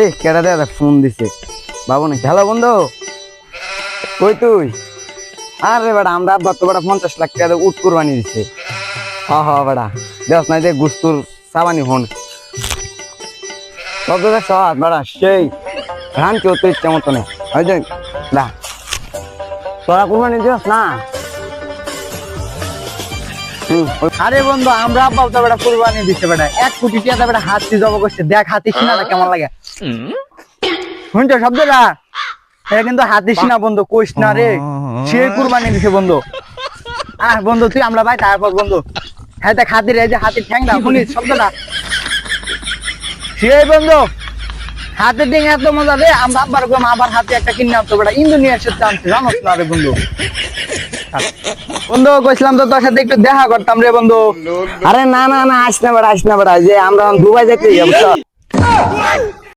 এই কেডা দে ফোন দিছে বাবু না হ্যালো বন্ধু কই তুই আরে বেটা আমরা আব্বা তো বেটা 50 লাখ টাকা উট কুরবানি দিছে হ বেটা দেখ না যে গুস্তুর সাবানি হন কত দেখছ বেটা সেই ধান কেউ তো ইচ্ছা মতো নেই ওই যে না তোরা কুরবানি দিস না আরে বন্ধু আমরা আব্বা তো বেটা কুরবানি দিছে বেটা 1 কোটি টাকা বেটা হাতি জব করছে দেখ হাতি সিনাটা কেমন লাগে শুনছো শব্দটা এটা কিন্তু হাতি সিনা বন্ধু কইস না রে সে কুরবানি দিছে বন্ধু বন্ধু তুই আমরা ভাই তারপর বন্ধু হ্যাঁ দেখ হাতির এই যে হাতির ঠ্যাংটা শুনিস শব্দটা সে বন্ধু হাতির ঠ্যাং এত মজা রে আমরা আব্বার গো আবার হাতে একটা কিনে আনতো বেটা ইন্দোনেশিয়ার চান্স জানোস না রে বন্ধু বন্ধু কইছিলাম তো তোর সাথে একটু দেখা করতাম রে বন্ধু আরে না না না আস না বেটা যে আমরা দুবাই যাইতে